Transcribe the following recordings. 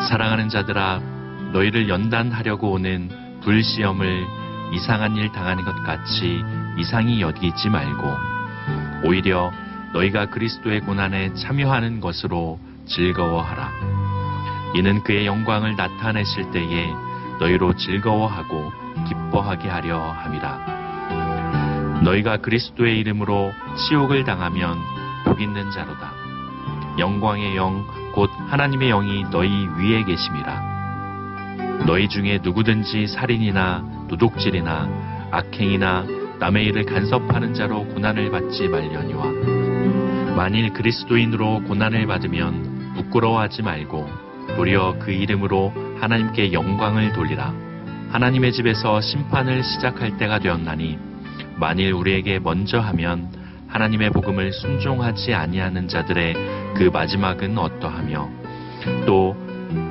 사랑하는 자들아, 너희를 연단하려고 오는 불시험을 이상한 일 당하는 것 같이 이상히 여기지 말고 오히려 너희가 그리스도의 고난에 참여하는 것으로 즐거워하라. 이는 그의 영광을 나타내실 때에 너희로 즐거워하고 기뻐하게 하려 함이라. 너희가 그리스도의 이름으로 치욕을 당하면 복 있는 자로다. 영광의 영 곧 하나님의 영이 너희 위에 계심이라. 너희 중에 누구든지 살인이나 도둑질이나 악행이나 남의 일을 간섭하는 자로 고난을 받지 말려니와 만일 그리스도인으로 고난을 받으면 부끄러워하지 말고 도리어 그 이름으로 하나님께 영광을 돌리라. 하나님의 집에서 심판을 시작할 때가 되었나니 만일 우리에게 먼저 하면 하나님의 복음을 순종하지 아니하는 자들의 그 마지막은 어떠하며 또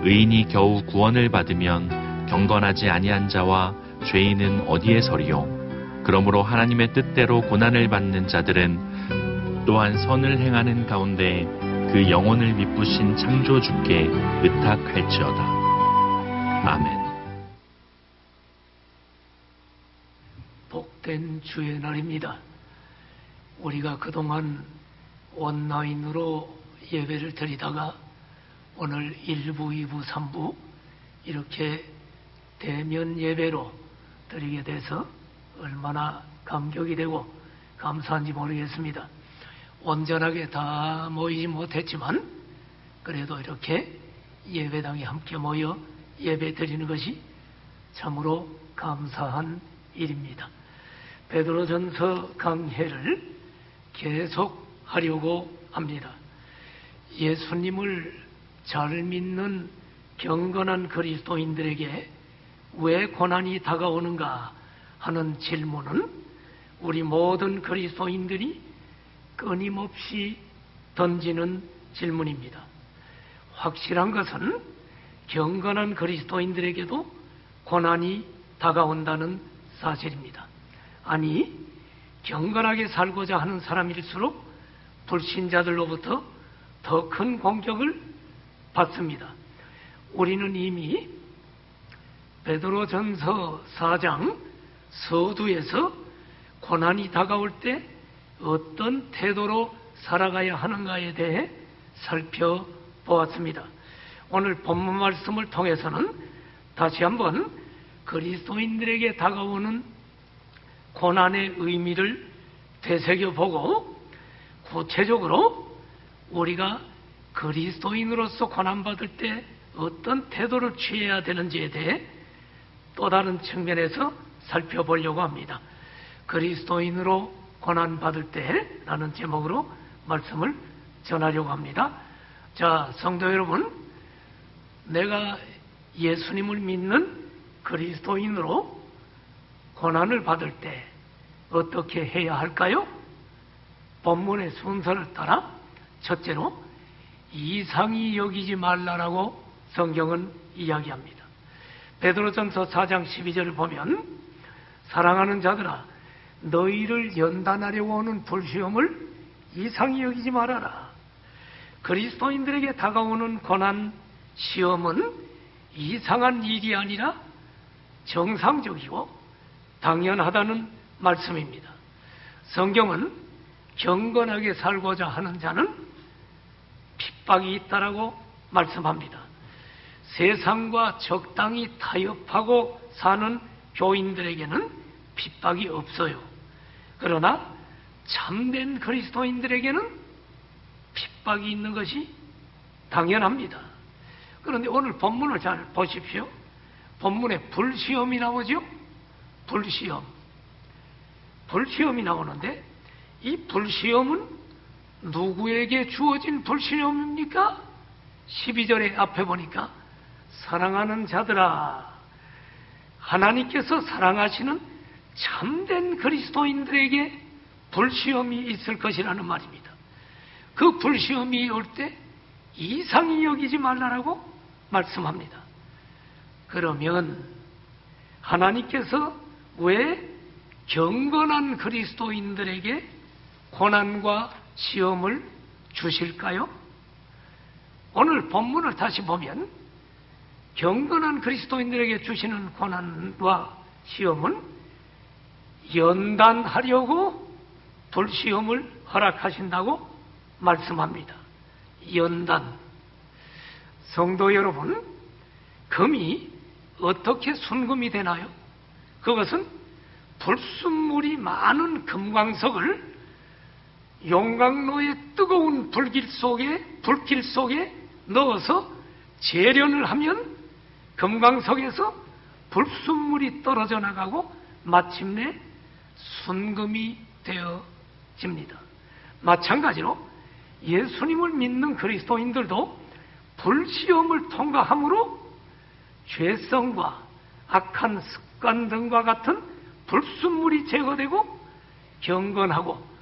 의인이 겨우 구원을 받으면 경건하지 아니한 자와 죄인은 어디에 서리요. 그러므로 하나님의 뜻대로 고난을 받는 자들은 또한 선을 행하는 가운데 그 영혼을 미쁘신 창조주께 의탁할지어다. 아멘. 복된 주의 날입니다. 우리가 그동안 온라인으로 예배를 드리다가 오늘 1부, 2부, 3부 이렇게 대면 예배로 드리게 돼서 얼마나 감격이 되고 감사한지 모르겠습니다. 온전하게 다 모이지 못했지만 그래도 이렇게 예배당에 함께 모여 예배 드리는 것이 참으로 감사한 일입니다. 베드로전서 강해를 계속하려고 합니다. 예수님을 잘 믿는 경건한 그리스도인들에게 왜 고난이 다가오는가 하는 질문은 우리 모든 그리스도인들이 끊임없이 던지는 질문입니다. 확실한 것은 경건한 그리스도인들에게도 고난이 다가온다는 사실입니다. 아니, 경건하게 살고자 하는 사람일수록 불신자들로부터 더 큰 공격을 받습니다. 우리는 이미 베드로전서 4장 서두에서 고난이 다가올 때 어떤 태도로 살아가야 하는가에 대해 살펴보았습니다. 오늘 본문 말씀을 통해서는 다시 한번 그리스도인들에게 다가오는 고난의 의미를 되새겨보고 구체적으로 우리가 그리스도인으로서 고난받을 때 어떤 태도를 취해야 되는지에 대해 또 다른 측면에서 살펴보려고 합니다. 그리스도인으로 고난받을 때라는 제목으로 말씀을 전하려고 합니다. 자, 성도 여러분, 내가 예수님을 믿는 그리스도인으로 고난을 받을 때 어떻게 해야 할까요? 본문의 순서를 따라 첫째로 이상히 여기지 말라라고 성경은 이야기합니다. 베드로전서 4장 12절을 보면 사랑하는 자들아 너희를 연단하려고 오는 불시험을 이상히 여기지 말아라. 그리스도인들에게 다가오는 고난, 시험은 이상한 일이 아니라 정상적이고 당연하다는 말씀입니다. 성경은 경건하게 살고자 하는 자는 핍박이 있다라고 말씀합니다. 세상과 적당히 타협하고 사는 교인들에게는 핍박이 없어요. 그러나 참된 그리스도인들에게는 핍박이 있는 것이 당연합니다. 그런데 오늘 본문을 잘 보십시오. 본문에 불시험이 나오죠? 불시험이 나오는데 이 불시험은 누구에게 주어진 불시험입니까? 12절에 앞에 보니까 사랑하는 자들아 하나님께서 사랑하시는 참된 그리스도인들에게 불시험이 있을 것이라는 말입니다. 그 불시험이 올 때 이상히 여기지 말라라고 말씀합니다. 그러면 하나님께서 왜 경건한 그리스도인들에게 고난과 시험을 주실까요? 오늘 본문을 다시 보면 경건한 그리스도인들에게 주시는 고난과 시험은 연단하려고 불시험을 허락하신다고 말씀합니다. 연단. 성도 여러분, 금이 어떻게 순금이 되나요? 그것은 불순물이 많은 금광석을 용광로의 뜨거운 불길 속에 넣어서 재련을 하면 금광석에서 불순물이 떨어져 나가고 마침내 순금이 되어집니다. 마찬가지로 예수님을 믿는 그리스도인들도 불시험을 통과함으로 죄성과 악한 습관 등과 같은 불순물이 제거되고 경건하고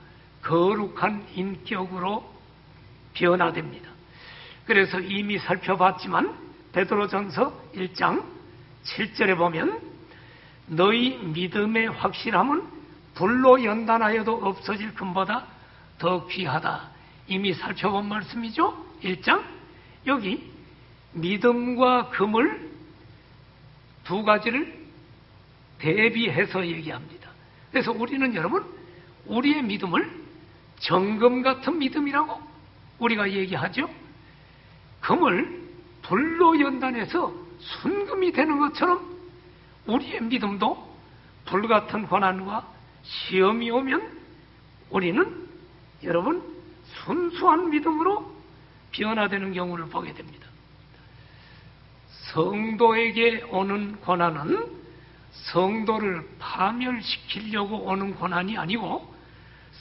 거룩한 인격으로 변화됩니다. 그래서 이미 살펴봤지만 베드로전서 1장 7절에 보면 너희 믿음의 확실함은 불로 연단하여도 없어질 금보다 더 귀하다. 이미 살펴본 말씀이죠. 1장. 여기 믿음과 금을 두 가지를 대비해서 얘기합니다. 그래서 우리는 여러분, 우리의 믿음을 정금 같은 믿음이라고 우리가 얘기하죠. 금을 불로 연단해서 순금이 되는 것처럼 우리의 믿음도 불같은 고난과 시험이 오면 우리는 여러분 순수한 믿음으로 변화되는 경우를 보게 됩니다. 성도에게 오는 고난은 성도를 파멸시키려고 오는 고난이 아니고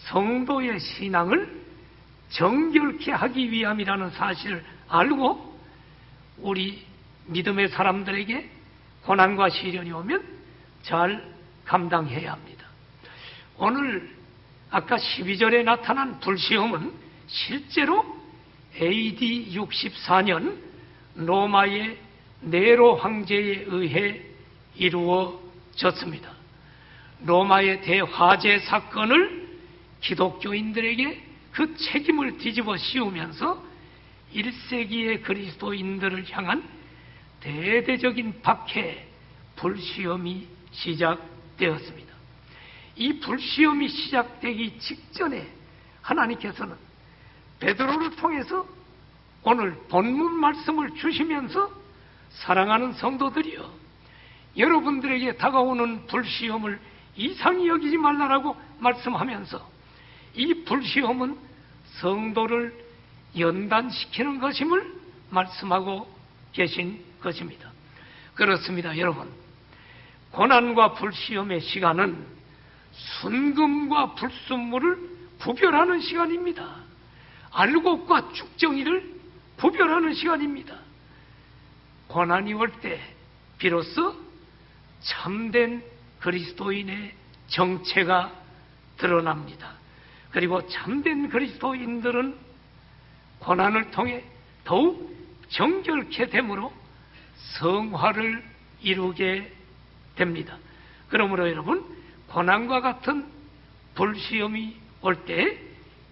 성도의 신앙을 정결케 하기 위함이라는 사실을 알고 우리 믿음의 사람들에게 고난과 시련이 오면 잘 감당해야 합니다. 오늘 아까 12절에 나타난 불시험은 실제로 AD 64년 로마의 네로 황제에 의해 이루어졌습니다. 로마의 대화재 사건을 기독교인들에게 그 책임을 뒤집어 씌우면서 1세기의 그리스도인들을 향한 대대적인 박해, 불시험이 시작되었습니다. 이 불시험이 시작되기 직전에 하나님께서는 베드로를 통해서 오늘 본문 말씀을 주시면서 사랑하는 성도들이여, 여러분들에게 다가오는 불시험을 이상히 여기지 말라라고 말씀하면서 이 불시험은 성도를 연단시키는 것임을 말씀하고 계신 것입니다. 그렇습니다, 여러분. 고난과 불시험의 시간은 순금과 불순물을 구별하는 시간입니다. 알곡과 쭉정이를 구별하는 시간입니다. 고난이 올 때 비로소 참된 그리스도인의 정체가 드러납니다. 그리고 참된 그리스도인들은 고난을 통해 더욱 정결케 됨으로 성화를 이루게 됩니다. 그러므로 여러분, 고난과 같은 불시험이 올 때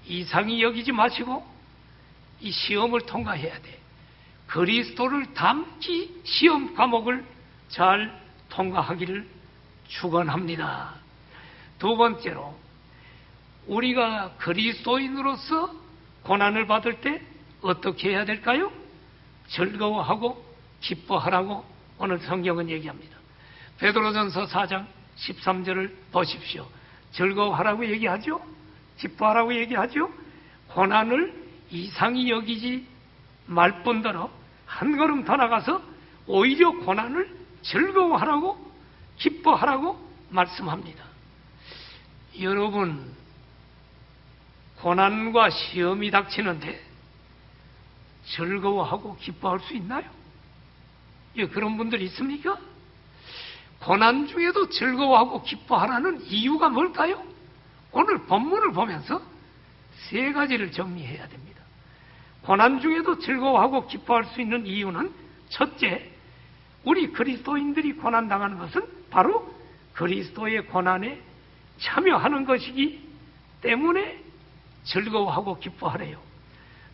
이상히 여기지 마시고 이 시험을 통과해야 돼. 그리스도를 닮기 시험 과목을 잘 통과하기를 축원합니다. 두 번째로, 우리가 그리스도인으로서 고난을 받을 때 어떻게 해야 될까요? 즐거워하고 기뻐하라고 오늘 성경은 얘기합니다. 베드로전서 4장 13절을 보십시오. 즐거워하라고 얘기하죠? 기뻐하라고 얘기하죠? 고난을 이상히 여기지 말 뿐더러 한 걸음 더 나가서 오히려 고난을 즐거워하라고 기뻐하라고 말씀합니다. 여러분, 고난과 시험이 닥치는데 즐거워하고 기뻐할 수 있나요? 예, 그런 분들 있습니까? 고난 중에도 즐거워하고 기뻐하라는 이유가 뭘까요? 오늘 본문을 보면서 세 가지를 정리해야 됩니다. 고난 중에도 즐거워하고 기뻐할 수 있는 이유는, 첫째, 우리 그리스도인들이 고난당하는 것은 바로 그리스도의 고난에 참여하는 것이기 때문에 즐거워하고 기뻐하래요.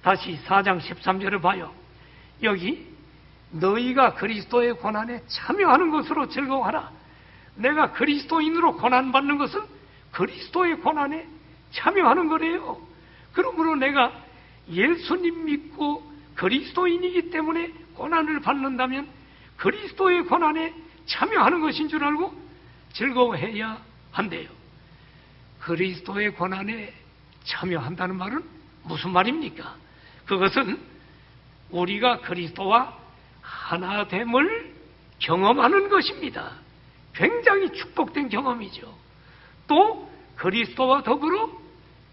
다시 4장 13절을 봐요. 여기 너희가 그리스도의 고난에 참여하는 것으로 즐거워하라. 내가 그리스도인으로 고난받는 것은 그리스도의 고난에 참여하는 거래요. 그러므로 내가 예수님 믿고 그리스도인이기 때문에 고난을 받는다면 그리스도의 고난에 참여하는 것인 줄 알고 즐거워해야 한대요. 그리스도의 고난에 참여한다는 말은 무슨 말입니까? 그것은 우리가 그리스도와 하나됨을 경험하는 것입니다. 굉장히 축복된 경험이죠. 또 그리스도와 더불어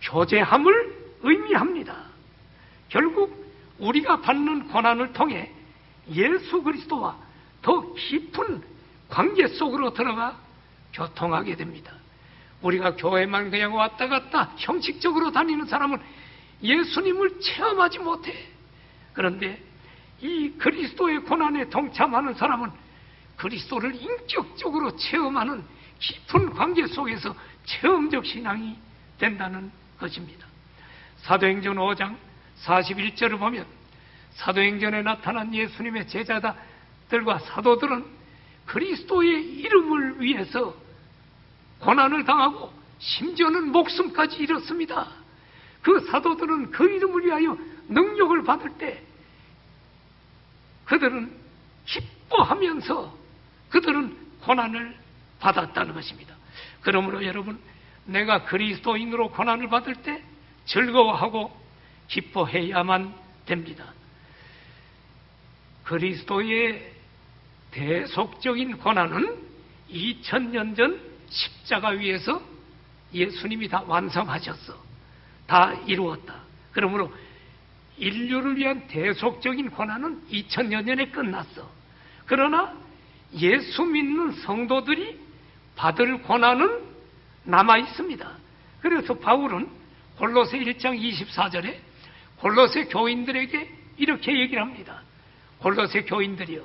교제함을 의미합니다. 결국 우리가 받는 고난을 통해 예수 그리스도와 더 깊은 관계 속으로 들어가 교통하게 됩니다. 우리가 교회만 그냥 왔다 갔다 형식적으로 다니는 사람은 예수님을 체험하지 못해. 그런데 이 그리스도의 고난에 동참하는 사람은 그리스도를 인격적으로 체험하는 깊은 관계 속에서 체험적 신앙이 된다는 것입니다. 사도행전 5장 41절을 보면 사도행전에 나타난 예수님의 제자들과 사도들은 그리스도의 이름을 위해서 고난을 당하고 심지어는 목숨까지 잃었습니다. 그 사도들은 그 이름을 위하여 능력을 받을 때 그들은 기뻐하면서 그들은 고난을 받았다는 것입니다. 그러므로 여러분, 내가 그리스도인으로 고난을 받을 때 즐거워하고 기뻐해야만 됩니다. 그리스도의 대속적인 고난은 2000년 전 십자가 위에서 예수님이 다 완성하셨어. 다 이루었다. 그러므로 인류를 위한 대속적인 고난은 2000년 전에 끝났어. 그러나 예수 믿는 성도들이 받을 고난은 남아 있습니다. 그래서 바울은 골로새 1장 24절에 골로새 교인들에게 이렇게 얘기를 합니다. 골로새 교인들이여,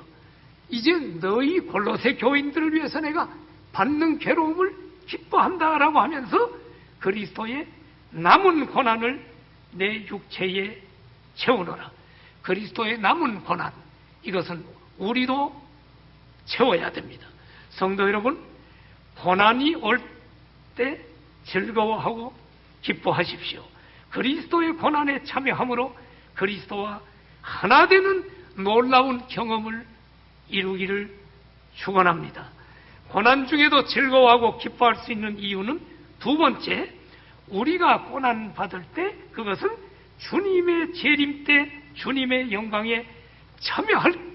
이제 너희 골로새 교인들을 위해서 내가 받는 괴로움을 기뻐한다라고 하면서 그리스도의 남은 고난을 내 육체에 채우노라. 그리스도의 남은 고난, 이것은 우리도 채워야 됩니다. 성도 여러분, 고난이 올 때 즐거워하고 기뻐하십시오. 그리스도의 고난에 참여함으로 그리스도와 하나 되는 놀라운 경험을 이루기를 축원합니다. 고난 중에도 즐거워하고 기뻐할 수 있는 이유는 두 번째, 우리가 고난 받을 때 그것은 주님의 재림 때 주님의 영광에 참여할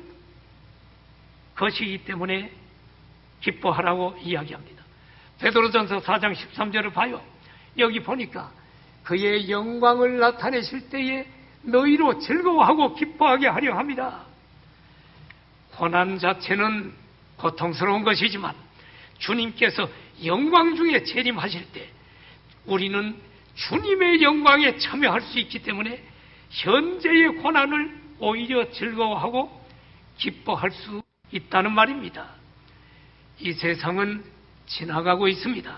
것이기 때문에 기뻐하라고 이야기합니다. 베드로전서 4장 13절을 봐요. 여기 보니까 그의 영광을 나타내실 때에 너희로 즐거워하고 기뻐하게 하려 합니다. 고난 자체는 고통스러운 것이지만 주님께서 영광 중에 재림하실 때 우리는 주님의 영광에 참여할 수 있기 때문에 현재의 고난을 오히려 즐거워하고 기뻐할 수 있다는 말입니다. 이 세상은 지나가고 있습니다.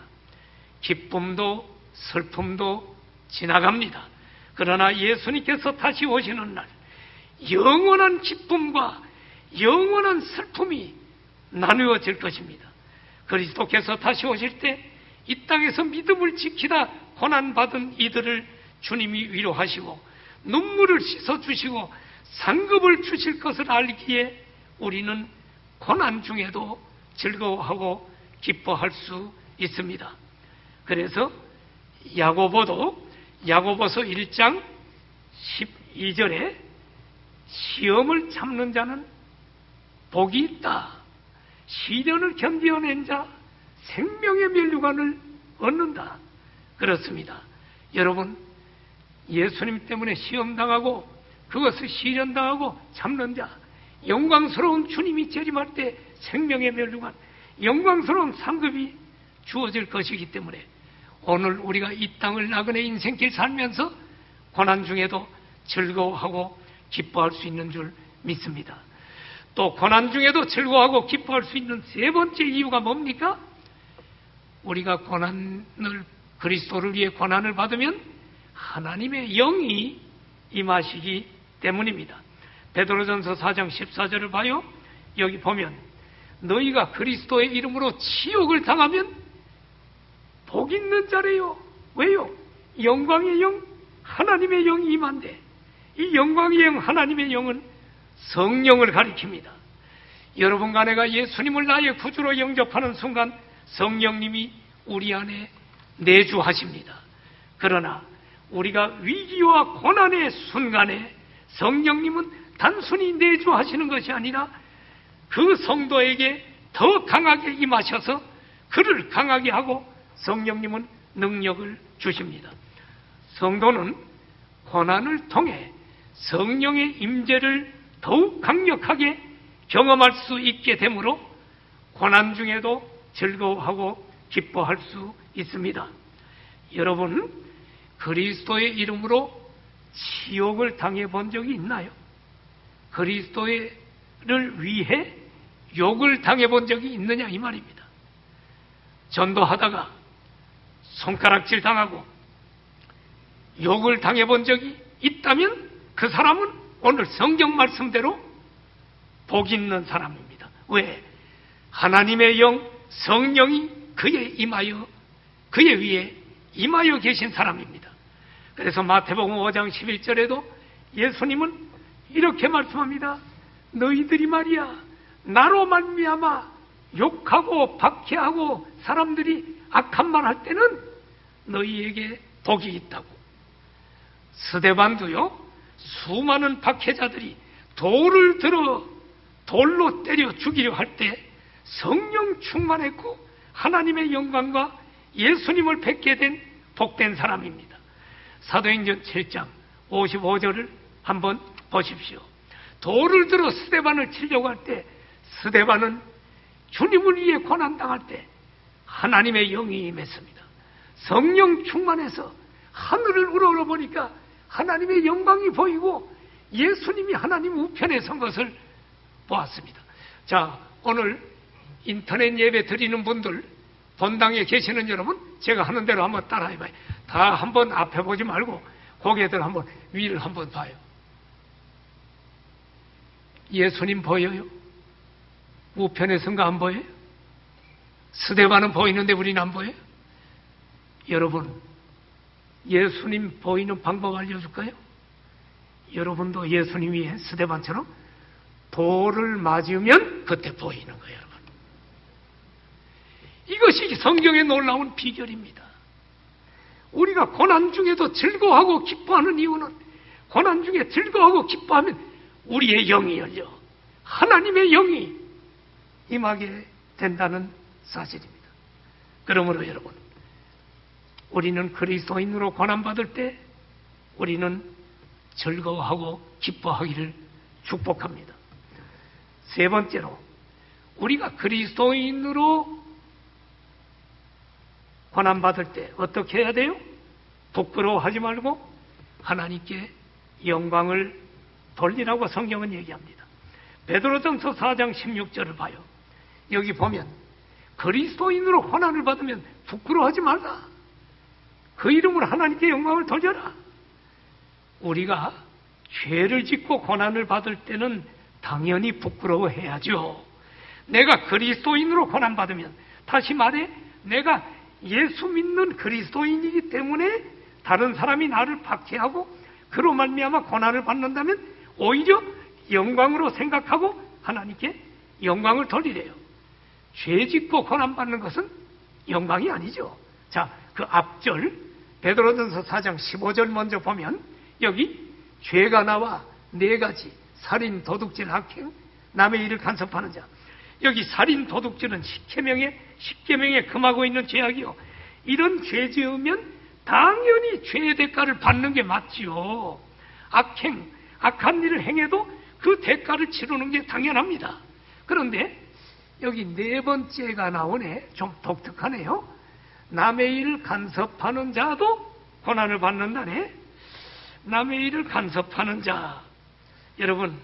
기쁨도 슬픔도 지나갑니다. 그러나 예수님께서 다시 오시는 날 영원한 기쁨과 영원한 슬픔이 나누어질 것입니다. 그리스도께서 다시 오실 때 이 땅에서 믿음을 지키다 고난받은 이들을 주님이 위로하시고 눈물을 씻어주시고 상급을 주실 것을 알기에 우리는 고난 중에도 즐거워하고 기뻐할 수 있습니다. 그래서 야고보서 1장 12절에 시험을 참는 자는 복이 있다. 시련을 견디어낸 자 생명의 면류관을 얻는다. 그렇습니다. 여러분, 예수님 때문에 시험당하고 그것을 시련당하고 참는 자, 영광스러운 주님이 재림할 때 생명의 면류관, 영광스러운 상급이 주어질 것이기 때문에 오늘 우리가 이 땅을 나그네 인생길 살면서 고난 중에도 즐거워하고 기뻐할 수 있는 줄 믿습니다. 또 고난 중에도 즐거워하고 기뻐할 수 있는 세 번째 이유가 뭡니까? 우리가 그리스도를 위해 고난을 받으면 하나님의 영이 임하시기 때문입니다. 베드로전서 4장 14절을 봐요. 여기 보면 너희가 그리스도의 이름으로 치욕을 당하면 복 있는 자래요. 왜요? 영광의 영, 하나님의 영이 임한데, 이 영광의 영, 하나님의 영은 성령을 가리킵니다. 여러분과 내가 예수님을 나의 구주로 영접하는 순간 성령님이 우리 안에 내주하십니다. 그러나 우리가 위기와 고난의 순간에 성령님은 단순히 내주하시는 것이 아니라 그 성도에게 더 강하게 임하셔서 그를 강하게 하고 성령님은 능력을 주십니다. 성도는 고난을 통해 성령의 임재를 더욱 강력하게 경험할 수 있게 되므로 고난 중에도 즐거워하고 기뻐할 수 있습니다. 여러분, 그리스도의 이름으로 치욕을 당해본 적이 있나요? 그리스도를 위해 욕을 당해본 적이 있느냐 이 말입니다. 전도하다가 손가락질 당하고 욕을 당해본 적이 있다면 그 사람은 오늘 성경 말씀대로 복 있는 사람입니다. 왜? 하나님의 영, 성령이 그의 위에 임하여 계신 사람입니다. 그래서 마태복음 5장 11절에도 예수님은 이렇게 말씀합니다. 너희들이 말이야 나로 말미암아 욕하고 박해하고 사람들이 악한 말 할 때는 너희에게 복이 있다고. 스데반도요, 수많은 박해자들이 돌을 들어 돌로 때려 죽이려 할 때 성령 충만했고 하나님의 영광과 예수님을 뵙게 된 복된 사람입니다. 사도행전 7장 55절을 한번 보십시오. 돌을 들어 스데반을 치려고 할 때 스데반은 주님을 위해 고난당할 때 하나님의 영이 임했습니다. 성령 충만해서 하늘을 우러러보니까 하나님의 영광이 보이고 예수님이 하나님 우편에 선 것을 보았습니다. 자, 오늘 인터넷 예배 드리는 분들, 본당에 계시는 여러분, 제가 하는 대로 한번 따라해봐요. 다 한번 앞에 보지 말고 고개들 한번 위를 한번 봐요. 예수님 보여요? 우편에 선 거 안 보여요? 스데반은 보이는데 우리는 안 보여요? 여러분, 예수님 보이는 방법 알려줄까요? 여러분도 예수님 위에 스데반처럼 돌을 맞으면 그때 보이는 거예요, 여러분. 이것이 성경의 놀라운 비결입니다. 우리가 고난 중에도 즐거워하고 기뻐하는 이유는 고난 중에 즐거워하고 기뻐하면 우리의 영이 열려 하나님의 영이 임하게 된다는 사실입니다. 그러므로 여러분, 우리는 그리스도인으로 고난받을 때 우리는 즐거워하고 기뻐하기를 축복합니다. 세 번째로, 우리가 그리스도인으로 고난받을 때 어떻게 해야 돼요? 부끄러워하지 말고 하나님께 영광을 돌리라고 성경은 얘기합니다. 베드로전서 4장 16절을 봐요. 여기 보면 그리스도인으로 고난을 받으면 부끄러워하지 말라. 그 이름으로 하나님께 영광을 돌려라. 우리가 죄를 짓고 고난을 받을 때는 당연히 부끄러워해야죠. 내가 그리스도인으로 고난받으면, 다시 말해 내가 예수 믿는 그리스도인이기 때문에 다른 사람이 나를 박해하고 그로 말미암아 고난을 받는다면 오히려 영광으로 생각하고 하나님께 영광을 돌리래요. 죄 짓고 고난받는 것은 영광이 아니죠. 자, 그 앞절 베드로전서 4장 15절 먼저 보면 여기 죄가 나와 네 가지: 살인, 도둑질, 악행, 남의 일을 간섭하는 자. 여기 살인, 도둑질은 십계명에 금하고 있는 죄악이요. 이런 죄 지으면 당연히 죄의 대가를 받는 게 맞지요. 악행, 악한 일을 행해도 그 대가를 치르는 게 당연합니다. 그런데 여기 네 번째가 나오네. 좀 독특하네요. 남의 일을 간섭하는 자도 고난을 받는다네. 남의 일을 간섭하는 자. 여러분,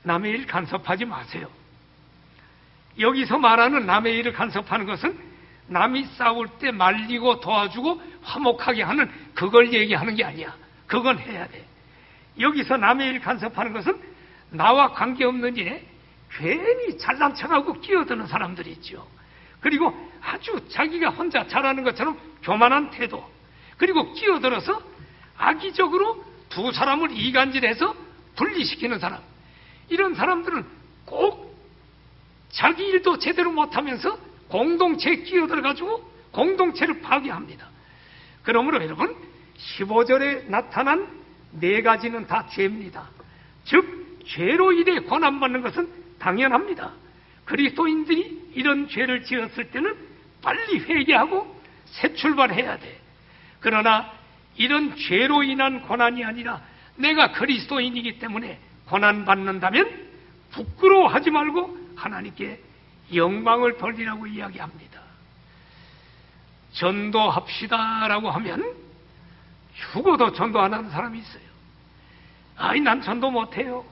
남의 일 간섭하지 마세요. 여기서 말하는 남의 일을 간섭하는 것은 남이 싸울 때 말리고 도와주고 화목하게 하는 그걸 얘기하는 게 아니야. 그건 해야 돼. 여기서 남의 일 간섭하는 것은 나와 관계없는 일에 괜히 잘난 척하고 끼어드는 사람들이 있죠. 그리고 아주 자기가 혼자 잘하는 것처럼 교만한 태도, 그리고 끼어들어서 악의적으로 두 사람을 이간질해서 분리시키는 사람, 이런 사람들은 꼭 자기 일도 제대로 못하면서 공동체에 끼어들어가지고 공동체를 파괴합니다. 그러므로 여러분, 15절에 나타난 네 가지는 다 죄입니다. 즉 죄로 인해 고난받는 것은 당연합니다. 그리스도인들이 이런 죄를 지었을 때는 빨리 회개하고 새 출발해야 돼. 그러나 이런 죄로 인한 고난이 아니라 내가 그리스도인이기 때문에 고난받는다면 부끄러워하지 말고 하나님께 영광을 돌리라고 이야기합니다. 전도합시다라고 하면 죽어도 전도 안 하는 사람이 있어요. 아이, 난 전도 못해요.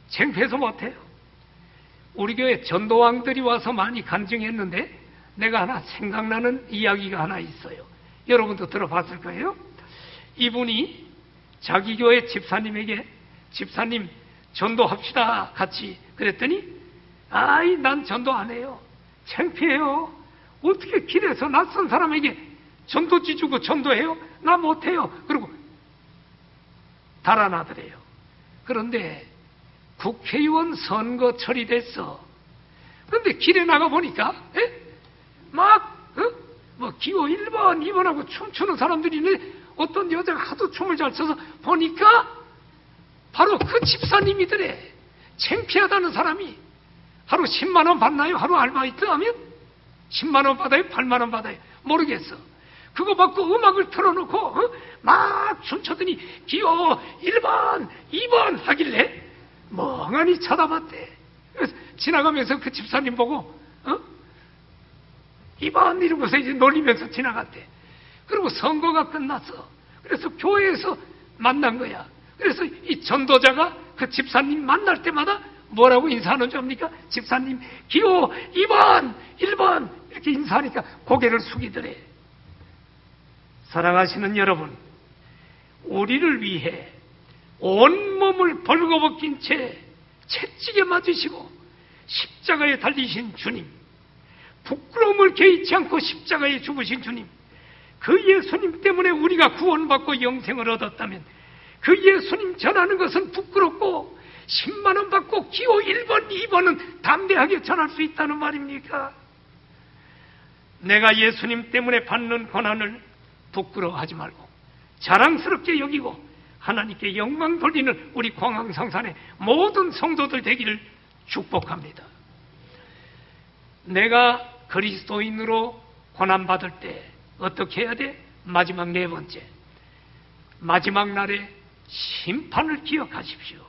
창피해서 못해요. 우리 교회 전도왕들이 와서 많이 간증했는데 내가 하나 생각나는 이야기가 하나 있어요. 여러분도 들어봤을 거예요. 이분이 자기 교회 집사님에게 집사님 전도합시다 같이 그랬더니 아이, 난 전도 안 해요. 창피해요. 어떻게 길에서 낯선 사람에게 전도지 주고 전도해요? 나 못해요. 그리고 달아나더래요. 그런데 국회의원 선거 처리됐어. 그런데 길에 나가 보니까 뭐 기호 1번, 2번하고 춤추는 사람들이 있는데 어떤 여자가 하도 춤을 잘 춰서 보니까 바로 그 집사님이더래. 창피하다는 사람이 하루 10만 원 받나요? 하루 아르바이트 하면 10만 원 받아요? 8만 원 받아요? 모르겠어. 그거 받고 음악을 틀어놓고 막 춤추더니 기호 1번, 2번 하길래 멍하니 쳐다봤대. 그래서 지나가면서 그 집사님 보고 2번 이러고서 이제 놀리면서 지나갔대. 그리고 선거가 끝났어. 그래서 교회에서 만난 거야. 그래서 이 전도자가 그 집사님 만날 때마다 뭐라고 인사하는 줄 압니까? 집사님 기호 2번, 1번 이렇게 인사하니까 고개를 숙이더래. 사랑하시는 여러분, 우리를 위해 온몸을 벌거벗긴 채 채찍에 맞으시고 십자가에 달리신 주님, 부끄러움을 개의치 않고 십자가에 죽으신 주님, 그 예수님 때문에 우리가 구원받고 영생을 얻었다면 그 예수님 전하는 것은 부끄럽고 10만 원 받고 기호 1번, 2번은 담대하게 전할 수 있다는 말입니까? 내가 예수님 때문에 받는 고난을 부끄러워하지 말고 자랑스럽게 여기고 하나님께 영광 돌리는 우리 광항성산의 모든 성도들 되기를 축복합니다. 내가 그리스도인으로 고난받을 때 어떻게 해야 돼? 마지막 네 번째, 마지막 날에 심판을 기억하십시오.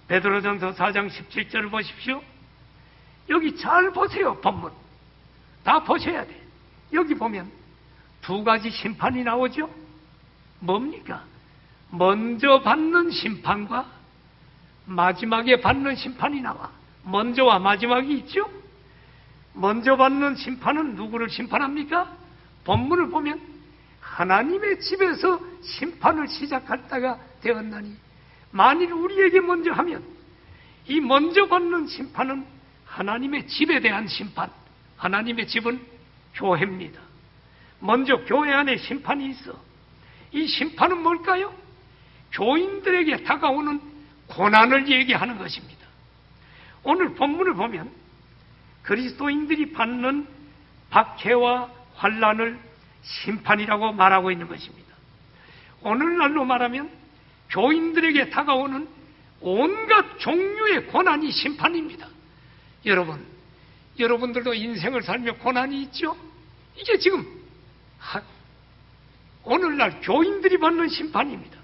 베드로전서 4장 17절을 보십시오. 여기 잘 보세요. 본문 다 보셔야 돼. 여기 보면 두 가지 심판이 나오죠. 뭡니까? 먼저 받는 심판과 마지막에 받는 심판이 나와. 먼저와 마지막이 있죠. 먼저 받는 심판은 누구를 심판합니까? 본문을 보면 하나님의 집에서 심판을 시작할 때가 되었나니 만일 우리에게 먼저 하면 이 먼저 받는 심판은 하나님의 집에 대한 심판. 하나님의 집은 교회입니다. 먼저 교회 안에 심판이 있어. 이 심판은 뭘까요? 교인들에게 다가오는 고난을 얘기하는 것입니다. 오늘 본문을 보면 그리스도인들이 받는 박해와 환난을 심판이라고 말하고 있는 것입니다. 오늘날로 말하면 교인들에게 다가오는 온갖 종류의 고난이 심판입니다. 여러분들도 인생을 살며 고난이 있죠? 이게 지금 오늘날 교인들이 받는 심판입니다.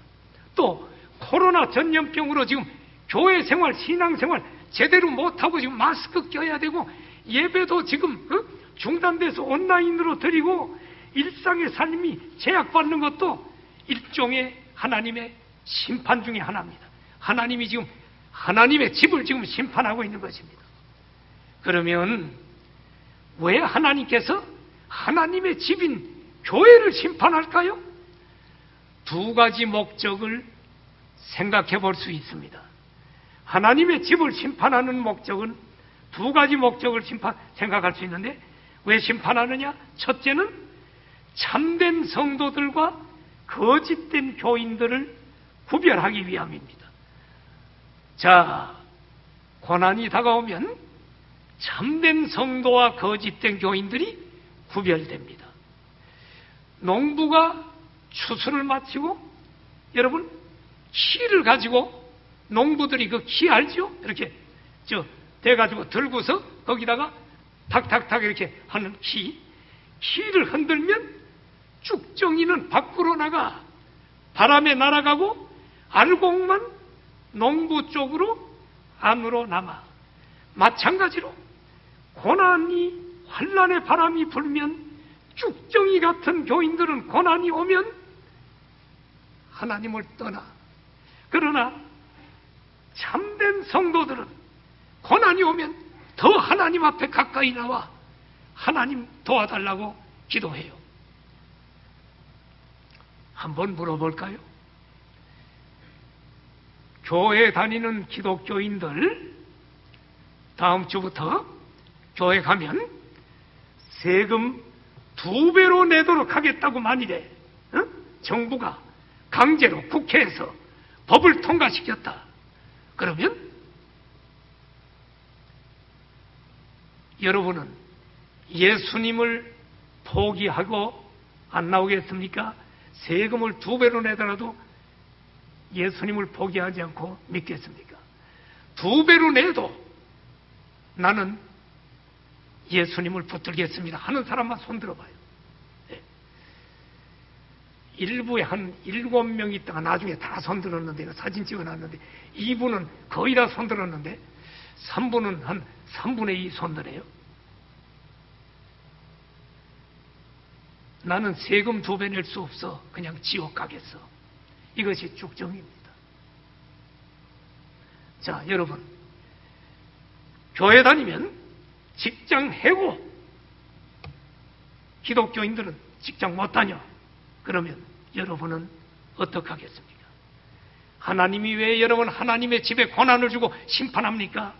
또 코로나 전염병으로 지금 교회 생활, 신앙 생활 제대로 못하고 지금 마스크 껴야 되고 예배도 지금 중단돼서 온라인으로 드리고 일상의 삶이 제약받는 것도 일종의 하나님의 심판 중에 하나입니다. 하나님이 지금 하나님의 집을 지금 심판하고 있는 것입니다. 그러면 왜 하나님께서 하나님의 집인 교회를 심판할까요? 두 가지 목적을 생각해 볼 수 있습니다. 하나님의 집을 심판하는 목적은 두 가지 목적을 생각할 수 있는데, 왜 심판하느냐? 첫째는 참된 성도들과 거짓된 교인들을 구별하기 위함입니다. 자, 고난이 다가오면 참된 성도와 거짓된 교인들이 구별됩니다. 농부가 추수를 마치고, 여러분, 키를 가지고, 농부들이 그 키 알죠? 이렇게 대가지고 들고서 거기다가 탁탁탁 이렇게 하는 키를 흔들면 쭉정이는 밖으로 나가 바람에 날아가고 알곡만 농부 쪽으로 안으로 남아. 마찬가지로 고난이 환난의 바람이 불면 쭉정이 같은 교인들은 고난이 오면 하나님을 떠나. 그러나 참된 성도들은 고난이 오면 더 하나님 앞에 가까이 나와 하나님 도와달라고 기도해요. 한번 물어볼까요? 교회 다니는 기독교인들, 다음 주부터 교회 가면 세금 2배로 내도록 하겠다고 만일에 정부가 강제로 국회에서 법을 통과시켰다. 그러면 여러분은 예수님을 포기하고 안 나오겠습니까? 세금을 2배로 내더라도 예수님을 포기하지 않고 믿겠습니까? 2배로 내도 나는 예수님을 붙들겠습니다 하는 사람만 손 들어봐요. 네. 일부에 한 7명 있다가 나중에 다 손 들었는데, 사진 찍어놨는데, 2부는 거의 다 손 들었는데 3부는 한 3분의 2 손 드네요. 나는 세금 2배 낼 수 없어. 그냥 지옥 가겠어. 이것이 쭉정입니다. 자, 여러분, 교회 다니면 직장 해고, 기독교인들은 직장 못 다녀. 그러면 여러분은 어떻게 하겠습니까? 하나님이 왜 여러분 하나님의 집에 고난을 주고 심판합니까?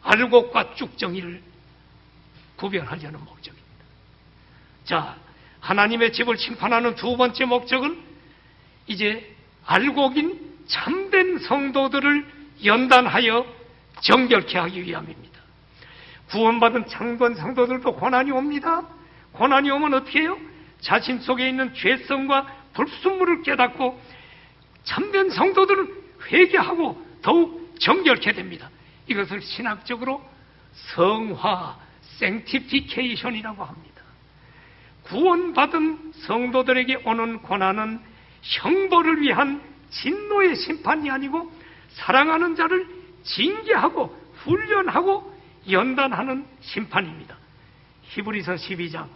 알곡과 쭉정이를 구별하려는 목적입니다. 자, 하나님의 집을 심판하는 두 번째 목적은 이제 알곡인 참된 성도들을 연단하여 정결케 하기 위함입니다. 구원받은 참된 성도들도 고난이 옵니다. 고난이 오면 어떻게 해요? 자신 속에 있는 죄성과 불순물을 깨닫고 참된 성도들은 회개하고 더욱 정결케 됩니다. 이것을 신학적으로 성화, sanctification이라고 합니다. 구원받은 성도들에게 오는 고난은 형벌을 위한 진노의 심판이 아니고 사랑하는 자를 징계하고 훈련하고 연단하는 심판입니다. 히브리서 12장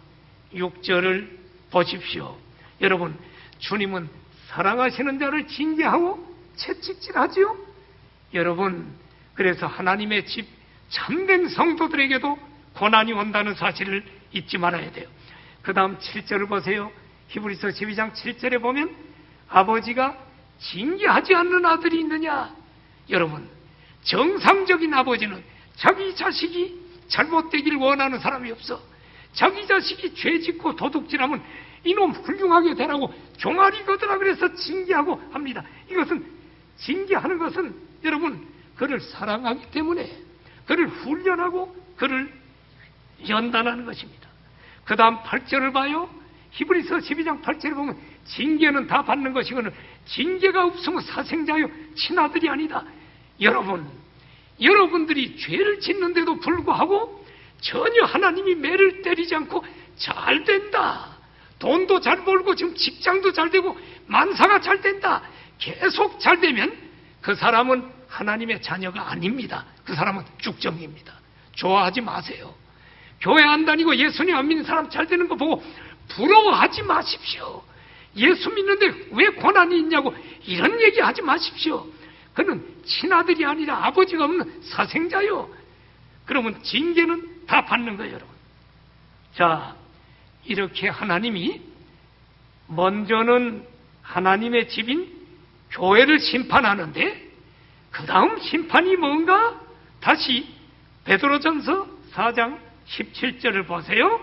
6절을 보십시오. 여러분, 주님은 사랑하시는 자를 징계하고 채찍질하지요? 여러분, 그래서 하나님의 집 참된 성도들에게도 고난이 온다는 사실을 잊지 말아야 돼요. 그 다음 7절을 보세요. 히브리서 12장 7절에 보면 아버지가 징계하지 않는 아들이 있느냐? 여러분, 정상적인 아버지는 자기 자식이 잘못되길 원하는 사람이 없어. 자기 자식이 죄짓고 도둑질하면 이놈 훌륭하게 되라고 종아리 걷으라 그래서 징계하고 합니다. 이것은 징계하는 것은 여러분 그를 사랑하기 때문에 그를 훈련하고 그를 연단하는 것입니다. 그 다음 8절을 봐요. 히브리서 12장 8절을 보면 징계는 다 받는 것이거늘 징계가 없으면 사생자요 친아들이 아니다. 여러분들이 죄를 짓는데도 불구하고 전혀 하나님이 매를 때리지 않고 잘 된다. 돈도 잘 벌고 지금 직장도 잘 되고 만사가 잘 된다. 계속 잘 되면 그 사람은 하나님의 자녀가 아닙니다. 그 사람은 쭉정입니다. 좋아하지 마세요. 교회 안 다니고 예수님 안 믿는 사람 잘 되는 거 보고 부러워하지 마십시오. 예수 믿는데 왜 고난이 있냐고 이런 얘기 하지 마십시오. 그는 친아들이 아니라 아버지가 없는 사생자요. 그러면 징계는 다 받는 거예요, 여러분. 자, 이렇게 하나님이 먼저는 하나님의 집인 교회를 심판하는데 그 다음 심판이 뭔가? 다시 베드로전서 4장 17절을 보세요.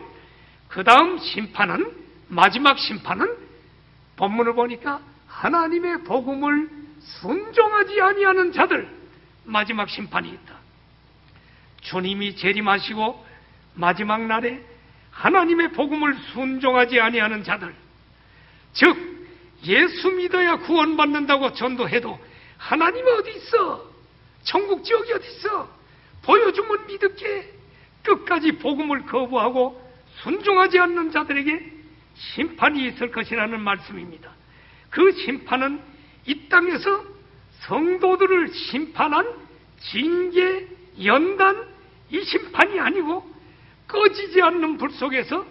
그 다음 심판은, 마지막 심판은 본문을 보니까 하나님의 복음을 순종하지 아니하는 자들, 마지막 심판이 있다. 주님이 재림하시고 마지막 날에 하나님의 복음을 순종하지 아니하는 자들, 즉 예수 믿어야 구원받는다고 전도해도 하나님 어디 있어? 천국 지옥이 어디 있어? 보여주면 믿을게. 끝까지 복음을 거부하고 순종하지 않는 자들에게 심판이 있을 것이라는 말씀입니다. 그 심판은 이 땅에서 성도들을 심판한 징계, 연단, 이 심판이 아니고 꺼지지 않는 불 속에서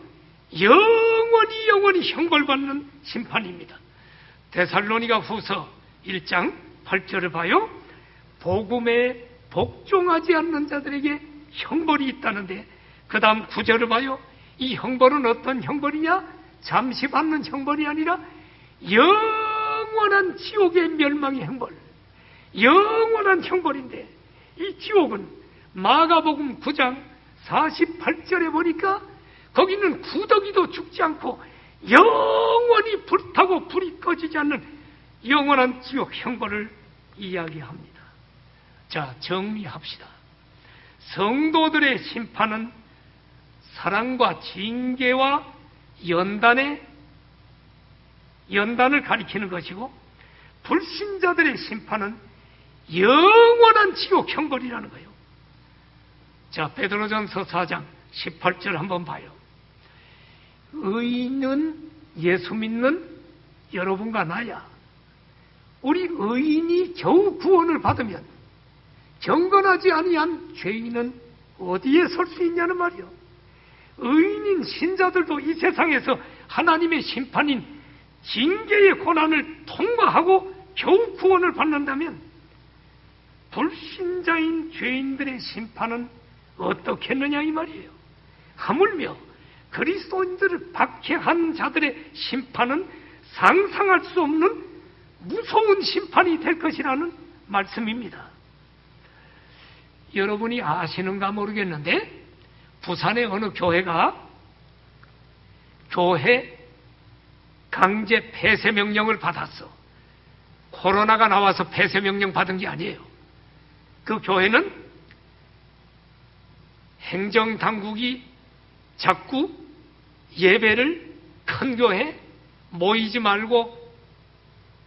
영원히 형벌받는 심판입니다. 데살로니가 후서 1장 8절을 봐요. 복음에 복종하지 않는 자들에게 형벌이 있다는데 그 다음 9절을 봐요. 이 형벌은 어떤 형벌이냐? 잠시 받는 형벌이 아니라 영원한 지옥의 멸망의 형벌, 영원한 형벌인데, 이 지옥은 마가복음 9장 48절에 보니까 거기는 구더기도 죽지 않고 영원히 불타고 불이 꺼지지 않는 영원한 지옥 형벌을 이야기합니다. 자, 정리합시다. 성도들의 심판은 사랑과 징계와 연단을 가리키는 것이고, 불신자들의 심판은 영원한 지옥 형벌이라는 거예요. 자, 베드로전서 4장 18절 한번 봐요. 의인은 예수 믿는 여러분과 나야. 우리 의인이 겨우 구원을 받으면 경건하지 아니한 죄인은 어디에 설 수 있냐는 말이요. 의인인 신자들도 이 세상에서 하나님의 심판인 징계의 고난을 통과하고 겨우 구원을 받는다면 불신자인 죄인들의 심판은 어떻겠느냐 이 말이에요. 하물며 그리스도인들을 박해한 자들의 심판은 상상할 수 없는 무서운 심판이 될 것이라는 말씀입니다. 여러분이 아시는가 모르겠는데 부산의 어느 교회가 교회 강제 폐쇄 명령을 받았어. 코로나가 나와서 폐쇄 명령 받은 게 아니에요. 그 교회는 행정당국이 자꾸 예배를 큰 교회 모이지 말고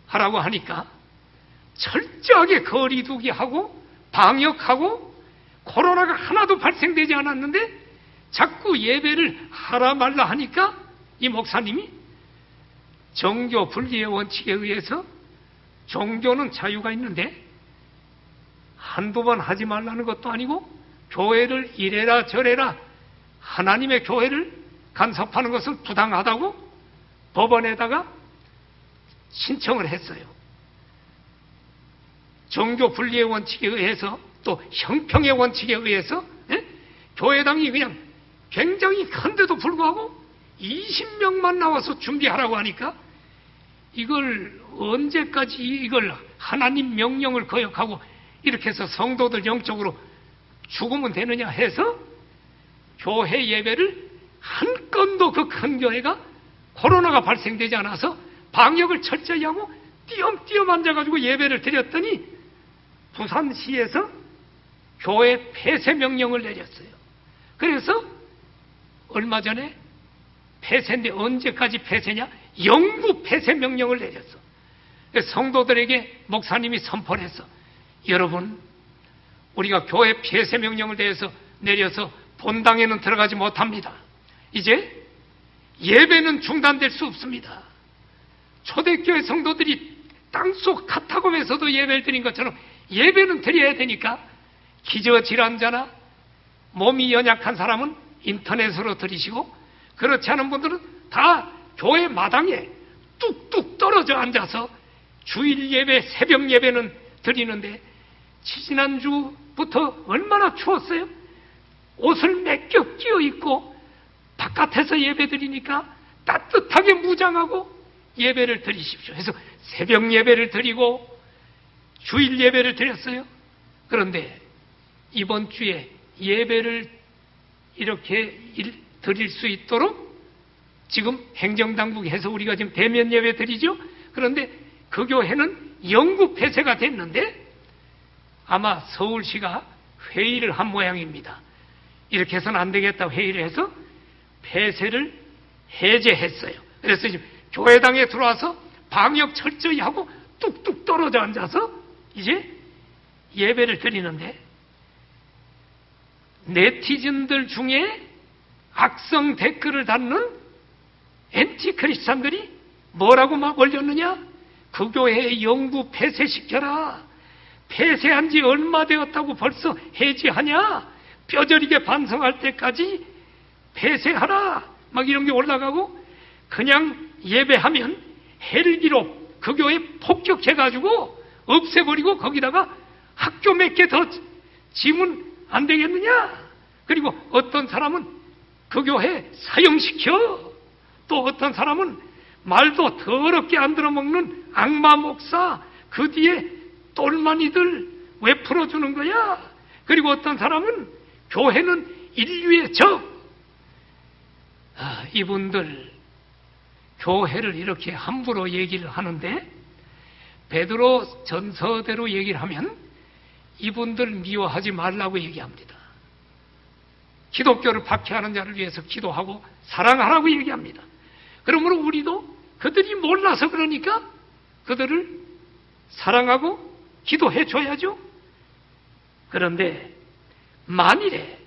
하라고 하니까 철저하게 거리두기 하고 방역하고 코로나가 하나도 발생되지 않았는데 자꾸 예배를 하라 말라 하니까 이 목사님이 정교 분리의 원칙에 의해서 종교는 자유가 있는데 한두 번 하지 말라는 것도 아니고 교회를 이래라 저래라 하나님의 교회를 간섭하는 것은 부당하다고 법원에다가 신청을 했어요. 정교 분리의 원칙에 의해서 또 형평의 원칙에 의해서 교회당이 그냥 굉장히 큰데도 불구하고 20명만 나와서 준비하라고 하니까 이걸 언제까지 이걸 하나님 명령을 거역하고 이렇게 해서 성도들 영적으로 죽으면 되느냐 해서 교회 예배를 한 건도 그 큰 교회가 코로나가 발생되지 않아서 방역을 철저히 하고 띄엄띄엄 앉아가지고 예배를 드렸더니 부산시에서 교회 폐쇄 명령을 내렸어요. 그래서 얼마 전에 폐쇄인데 언제까지 폐쇄냐? 영구 폐쇄 명령을 내렸어. 성도들에게 목사님이 선포를 했어. 여러분, 우리가 교회 폐쇄 명령을 내려서 본당에는 들어가지 못합니다. 이제 예배는 중단될 수 없습니다. 초대교회 성도들이 땅속 카타콤에서도 예배를 드린 것처럼 예배는 드려야 되니까 기저질환자나 몸이 연약한 사람은 인터넷으로 드리시고 그렇지 않은 분들은 다 교회 마당에 뚝뚝 떨어져 앉아서 주일 예배, 새벽 예배는 드리는데 지난주부터 얼마나 추웠어요? 옷을 몇 겹 끼어 입고 바깥에서 예배 드리니까 따뜻하게 무장하고 예배를 드리십시오 해서 새벽 예배를 드리고 주일 예배를 드렸어요. 그런데 이번 주에 예배를 이렇게 드릴 수 있도록 지금 행정당국이 해서 우리가 지금 대면 예배 드리죠. 그런데 그 교회는 영구 폐쇄가 됐는데 아마 서울시가 회의를 한 모양입니다. 이렇게 해서는 안 되겠다 회의를 해서 폐쇄를 해제했어요. 그래서 지금 교회당에 들어와서 방역 철저히 하고 뚝뚝 떨어져 앉아서 이제 예배를 드리는데 네티즌들 중에 악성 댓글을 달는 엔티 크리스찬들이 뭐라고 막 올렸느냐? 그 교회 영구 폐쇄시켜라. 폐쇄한 지 얼마 되었다고 벌써 해지하냐? 뼈저리게 반성할 때까지 폐쇄하라. 막 이런 게 올라가고 그냥 예배하면 헬기로 그 교회 폭격해가지고 없애버리고 거기다가 학교 몇 개 더 지면 안 되겠느냐? 그리고 어떤 사람은 그 교회 사형시켜. 또 어떤 사람은 말도 더럽게 안 들어먹는 악마 목사 그 뒤에 똘마니들 왜 풀어주는 거야? 그리고 어떤 사람은 교회는 인류의 적. 이분들 교회를 이렇게 함부로 얘기를 하는데 베드로 전서대로 얘기를 하면 이분들 미워하지 말라고 얘기합니다. 기독교를 박해하는 자를 위해서 기도하고 사랑하라고 얘기합니다. 그러므로 우리도 그들이 몰라서 그러니까 그들을 사랑하고 기도해 줘야죠. 그런데 만일에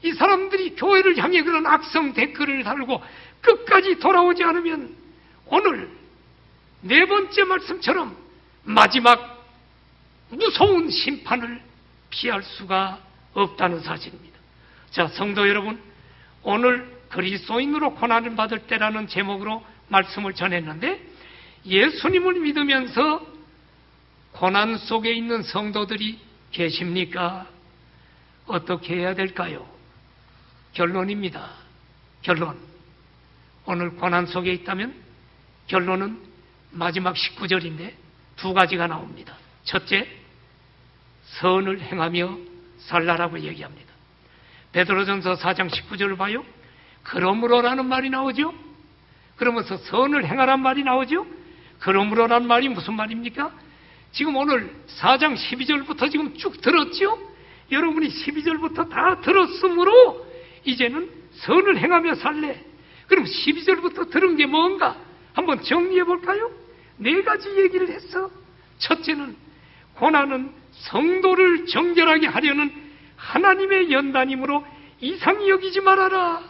이 사람들이 교회를 향해 그런 악성 댓글을 달고 끝까지 돌아오지 않으면 오늘 네 번째 말씀처럼 마지막 무서운 심판을 피할 수가 없다는 사실입니다. 자, 성도 여러분, 오늘 그리스도인으로 고난을 받을 때라는 제목으로 말씀을 전했는데 예수님을 믿으면서 고난 속에 있는 성도들이 계십니까? 어떻게 해야 될까요? 결론입니다. 결론. 오늘 고난 속에 있다면 결론은 마지막 19절인데 두 가지가 나옵니다. 첫째, 선을 행하며 살라라고 얘기합니다. 베드로전서 4장 19절을 봐요. 그러므로라는 말이 나오죠. 그러면서 선을 행하란 말이 나오죠. 그러므로라는 말이 무슨 말입니까? 지금 오늘 4장 12절부터 지금 쭉 들었죠. 여러분이 12절부터 다 들었으므로 이제는 선을 행하며 살래. 그럼 12절부터 들은 게 뭔가 한번 정리해 볼까요? 네 가지 얘기를 했어. 첫째는 고난은 성도를 정결하게 하려는 하나님의 연단이므로 이상히 여기지 말아라.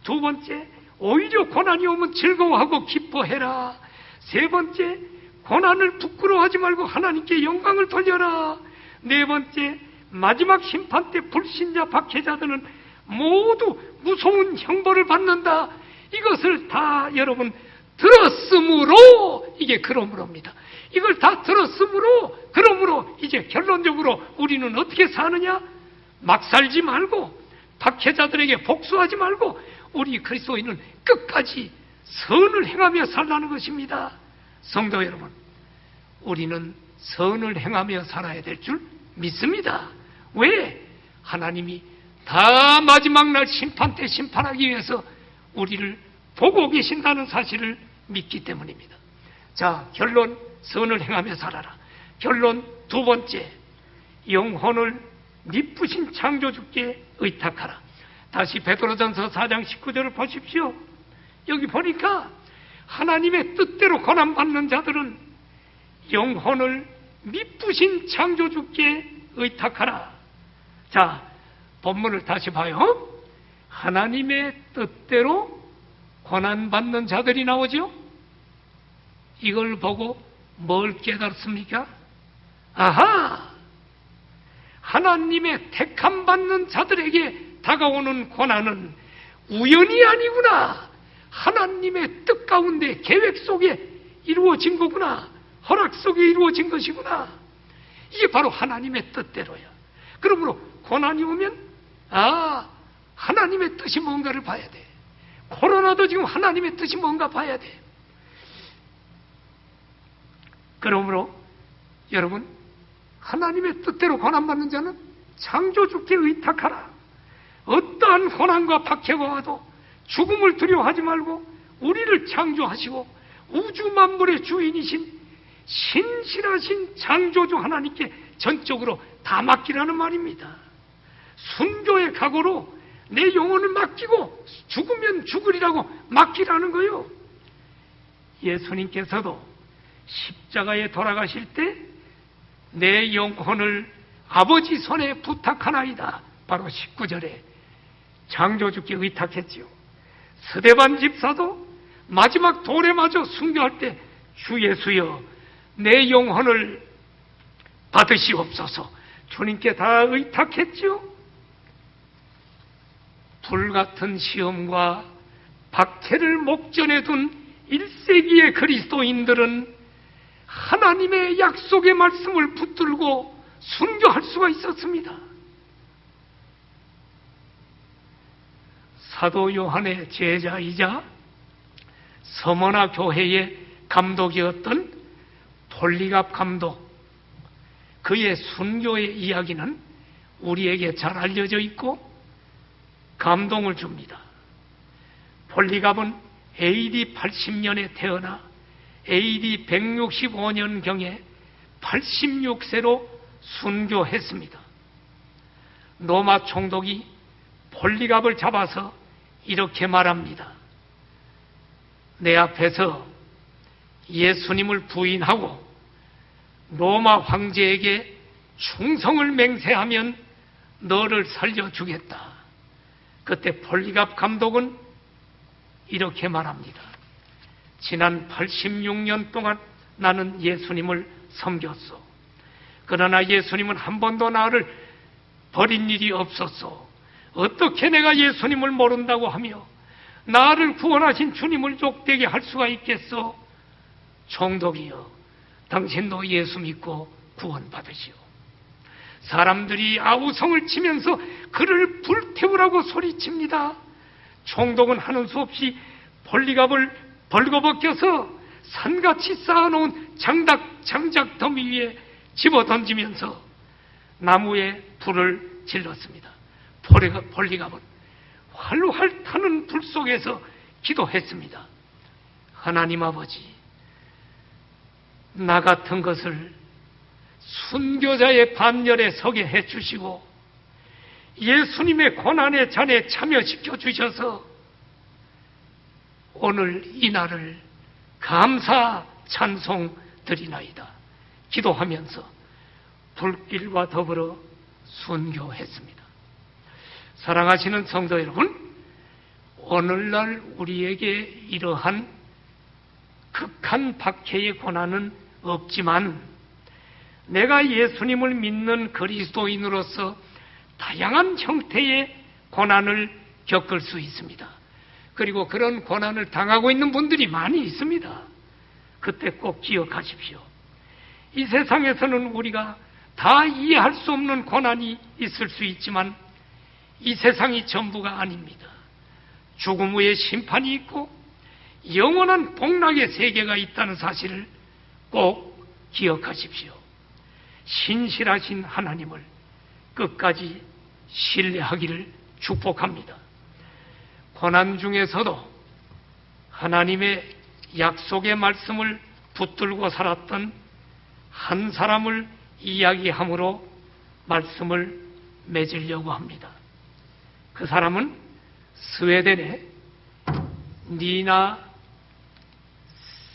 두 번째, 오히려 고난이 오면 즐거워하고 기뻐해라. 세 번째, 고난을 부끄러워하지 말고 하나님께 영광을 돌려라. 네 번째, 마지막 심판 때 불신자 박해자들은 모두 무서운 형벌을 받는다. 이것을 다 여러분 들었으므로 이게 그러므로입니다. 이걸 다 들었으므로 그러므로 이제 결론적으로 우리는 어떻게 사느냐? 막 살지 말고 박해자들에게 복수하지 말고 우리 그리스도인은 끝까지 선을 행하며 살라는 것입니다. 성도 여러분, 우리는 선을 행하며 살아야 될 줄 믿습니다. 왜? 하나님이 다 마지막 날 심판 때 심판하기 위해서 우리를 보고 계신다는 사실을 믿기 때문입니다. 자, 결론, 선을 행하며 살아라. 결론 두 번째, 영혼을 미쁘신 창조주께 의탁하라. 다시 베드로전서 4장 19절을 보십시오. 여기 보니까 하나님의 뜻대로 고난받는 자들은 영혼을 미쁘신 창조주께 의탁하라. 자, 본문을 다시 봐요. 하나님의 뜻대로 고난받는 자들이 나오죠. 이걸 보고 뭘 깨달습니까? 아하! 하나님의 택함받는 자들에게 다가오는 고난은 우연이 아니구나. 하나님의 뜻 가운데 계획 속에 이루어진 거구나. 허락 속에 이루어진 것이구나. 이게 바로 하나님의 뜻대로야. 그러므로 고난이 오면 하나님의 뜻이 뭔가를 봐야 돼. 코로나도 지금 하나님의 뜻이 뭔가 봐야 돼. 그러므로 여러분, 하나님의 뜻대로 고난받는 자는 창조주께 의탁하라. 어떠한 고난과 박해가 와도 죽음을 두려워하지 말고 우리를 창조하시고 우주 만물의 주인이신 신실하신 창조주 하나님께 전적으로 다 맡기라는 말입니다. 순교의 각오로 내 영혼을 맡기고 죽으면 죽으리라고 맡기라는 거요. 예수님께서도 십자가에 돌아가실 때 내 영혼을 아버지 손에 부탁하나이다, 바로 19절에 창조주께 의탁했지요. 스데반 집사도 마지막 돌에 맞아 순교할 때 주 예수여 내 영혼을 받으시옵소서 주님께 다 의탁했지요. 불같은 시험과 박해를 목전에 둔 1세기의 그리스도인들은 하나님의 약속의 말씀을 붙들고 순교할 수가 있었습니다. 사도 요한의 제자이자 서머나 교회의 감독이었던 폴리갑 감독, 그의 순교의 이야기는 우리에게 잘 알려져 있고 감동을 줍니다. 폴리갑은 AD 80년에 태어나 AD 165년경에 86세로 순교했습니다. 로마 총독이 폴리갑을 잡아서 이렇게 말합니다. 내 앞에서 예수님을 부인하고 로마 황제에게 충성을 맹세하면 너를 살려주겠다. 그때 폴리갑 감독은 이렇게 말합니다. 지난 86년 동안 나는 예수님을 섬겼소. 그러나 예수님은 한 번도 나를 버린 일이 없었소. 어떻게 내가 예수님을 모른다고 하며 나를 구원하신 주님을 족되게 할 수가 있겠소? 총독이여, 당신도 예수 믿고 구원받으시오. 사람들이 아우성을 치면서 그를 불태우라고 소리칩니다. 총독은 하는 수 없이 폴리갑을 벌거벗겨서 산같이 쌓아놓은 장작 더미 위에 집어던지면서 나무에 불을 질렀습니다. 폴리갑은 활활 타는 불 속에서 기도했습니다. 하나님 아버지, 나 같은 것을 순교자의 반열에 서게 해주시고 예수님의 고난의 잔에 참여시켜 주셔서 오늘 이 날을 감사 찬송 드리나이다 기도하면서 불길과 더불어 순교했습니다. 사랑하시는 성도 여러분, 오늘날 우리에게 이러한 극한 박해의 고난은 없지만 내가 예수님을 믿는 그리스도인으로서 다양한 형태의 고난을 겪을 수 있습니다. 그리고 그런 고난을 당하고 있는 분들이 많이 있습니다. 그때 꼭 기억하십시오. 이 세상에서는 우리가 다 이해할 수 없는 고난이 있을 수 있지만 이 세상이 전부가 아닙니다. 죽음 후에 심판이 있고 영원한 복락의 세계가 있다는 사실을 꼭 기억하십시오. 신실하신 하나님을 끝까지 신뢰하기를 축복합니다. 고난 중에서도 하나님의 약속의 말씀을 붙들고 살았던 한 사람을 이야기함으로 말씀을 맺으려고 합니다. 그 사람은 스웨덴의 니나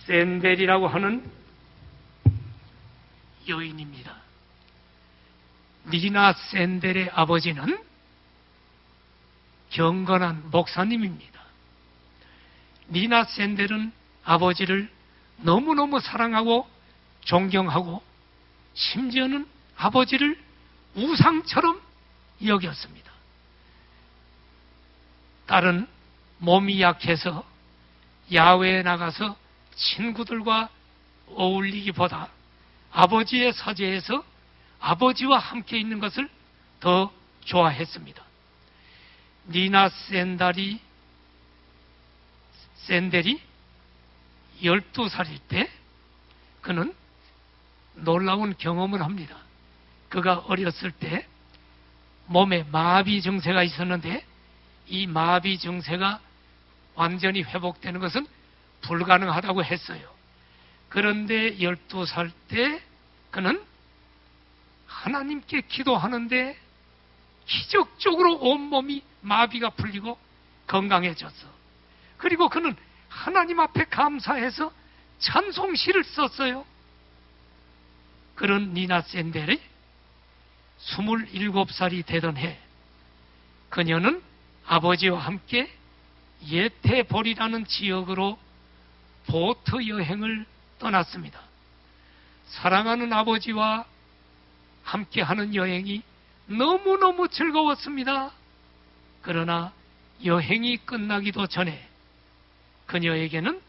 샌델이라고 하는 여인입니다. 니나 샌델의 아버지는 경건한 목사님입니다. 니나 샌델은 아버지를 너무너무 사랑하고 존경하고 심지어는 아버지를 우상처럼 여겼습니다. 딸은 몸이 약해서 야외에 나가서 친구들과 어울리기보다 아버지의 사제에서 아버지와 함께 있는 것을 더 좋아했습니다. 니나 샌델이 12살일 때 그는 놀라운 경험을 합니다. 그가 어렸을 때 몸에 마비 증세가 있었는데 이 마비 증세가 완전히 회복되는 것은 불가능하다고 했어요. 그런데 12살 때 그는 하나님께 기도하는데 기적적으로 온몸이 마비가 풀리고 건강해졌어. 그리고 그는 하나님 앞에 감사해서 찬송시를 썼어요. 그런 니나 샌델이 27살이 되던 해 그녀는 아버지와 함께 예테볼이라는 지역으로 보트 여행을 떠났습니다. 사랑하는 아버지와 함께하는 여행이 너무너무 즐거웠습니다. 그러나 여행이 끝나기도 전에 그녀에게는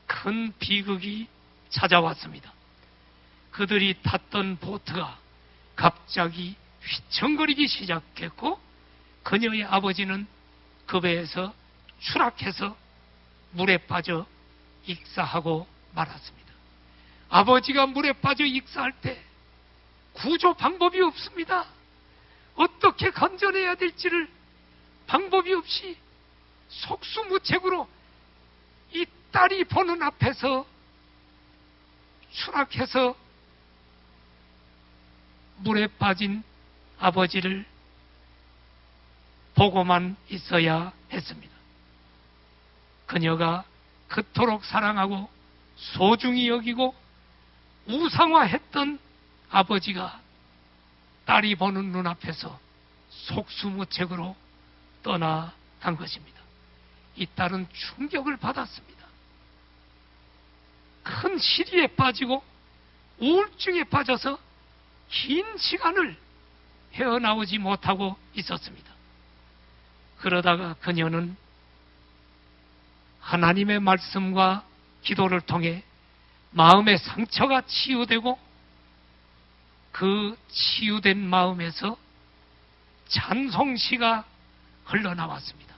큰 비극이 찾아왔습니다. 그들이 탔던 보트가 갑자기 휘청거리기 시작했고 그녀의 아버지는 그 배에서 추락해서 물에 빠져 익사하고 말았습니다. 아버지가 물에 빠져 익사할 때 구조 방법이 없습니다. 어떻게 건져내야 될지를 방법이 없이 속수무책으로 이 딸이 보는 앞에서 추락해서 물에 빠진 아버지를 보고만 있어야 했습니다. 그녀가 그토록 사랑하고 소중히 여기고 우상화했던 아버지가 딸이 보는 눈앞에서 속수무책으로 떠나간 것입니다. 이 딸은 충격을 받았습니다. 큰 시리에 빠지고 우울증에 빠져서 긴 시간을 헤어나오지 못하고 있었습니다. 그러다가 그녀는 하나님의 말씀과 기도를 통해 마음의 상처가 치유되고 그 치유된 마음에서 찬송시가 흘러나왔습니다.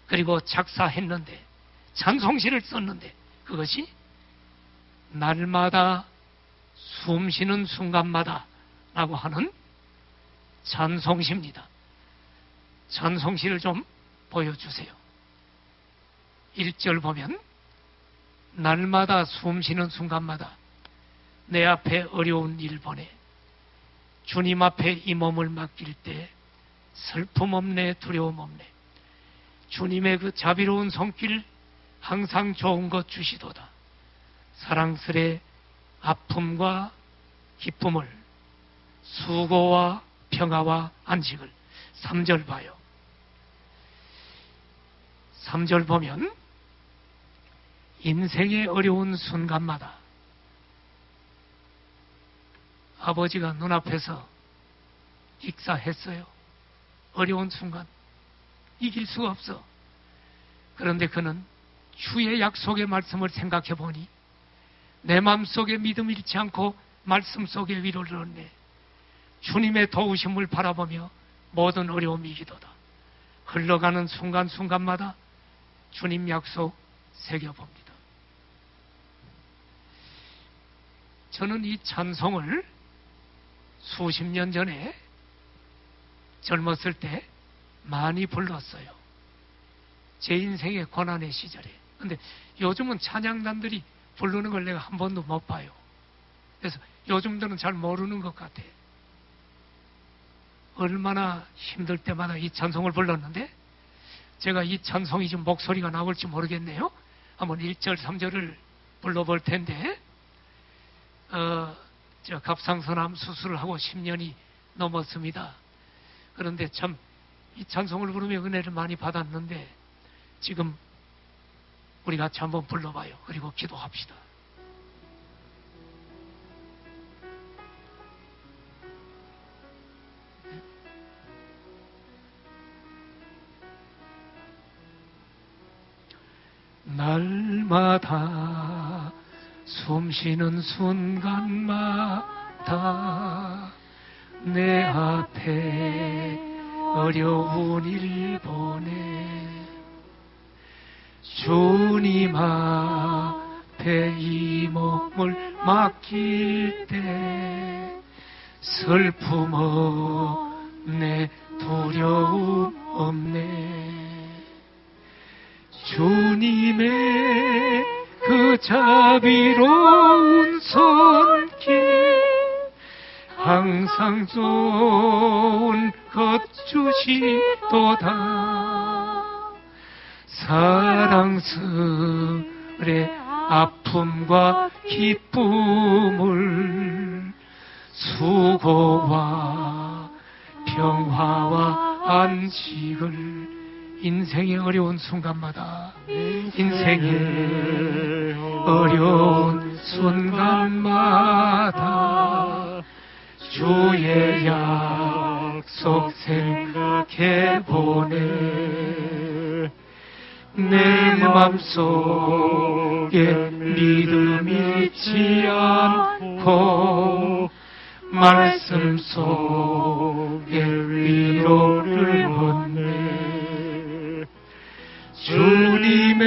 그리고 작사했는데 찬송시를 썼는데 그것이 날마다 숨쉬는 순간마다 라고 하는 찬송시입니다. 찬송시를 좀 보여주세요. 1절 보면 날마다 숨쉬는 순간마다 내 앞에 어려운 일 보내 주님 앞에 이 몸을 맡길 때 슬픔 없네 두려움 없네 주님의 그 자비로운 손길 항상 좋은 것 주시도다 사랑스레 아픔과 기쁨을 수고와 평화와 안식을 3절 봐요. 3절 보면 인생의 어려운 순간마다 아버지가 눈앞에서 익사했어요. 어려운 순간 이길 수가 없어. 그런데 그는 주의 약속의 말씀을 생각해 보니 내 마음속에 믿음 잃지 않고 말씀 속에 위로를 얻네. 주님의 도우심을 바라보며 모든 어려움이 이기도다. 흘러가는 순간순간마다 주님 약속 새겨봅니다. 저는 이 찬송을 수십 년 전에 젊었을 때 많이 불렀어요. 제 인생의 고난의 시절에. 근데 요즘은 찬양단들이 부르는 걸 내가 한 번도 못 봐요. 그래서 요즘들은 잘 모르는 것 같아. 얼마나 힘들 때마다 이 찬송을 불렀는데 제가 이 찬송이 좀 목소리가 나올지 모르겠네요. 한번 1절, 3절을 불러볼 텐데 저 갑상선암 수술을 하고 10년이 넘었습니다. 그런데 참 이 찬송을 부르며 은혜를 많이 받았는데 지금 우리 같이 한번 불러봐요. 그리고 기도합시다. 날마다 숨쉬는 순간마다 내 앞에 어려운 일 보내 주님 앞에 앞에 이 몸을 맡길 때 슬픔 없네, 두려움 없네. 주님의 그 자비로운 손길 항상 좋은 것 주시도다. 사랑스레 아픔과 기쁨을 수고와 평화와 안식을 인생의 어려운 순간마다 인생의 어려운 순간마다 주의 약속 생각해보네. 내 맘속에 믿음 잃지 않고 말씀 속에 위로를 얻네. 주님의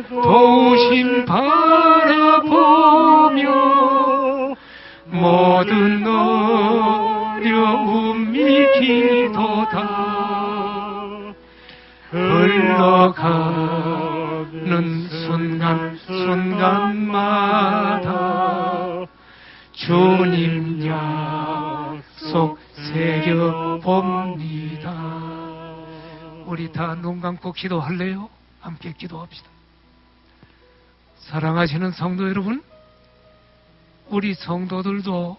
도우심 바라보며 모든 어려움 이기도다. 흘러가는 순간순간마다 주님 약속 새겨봅니다. 우리 다 눈 감고 기도할래요? 함께 기도합시다. 사랑하시는 성도 여러분, 우리 성도들도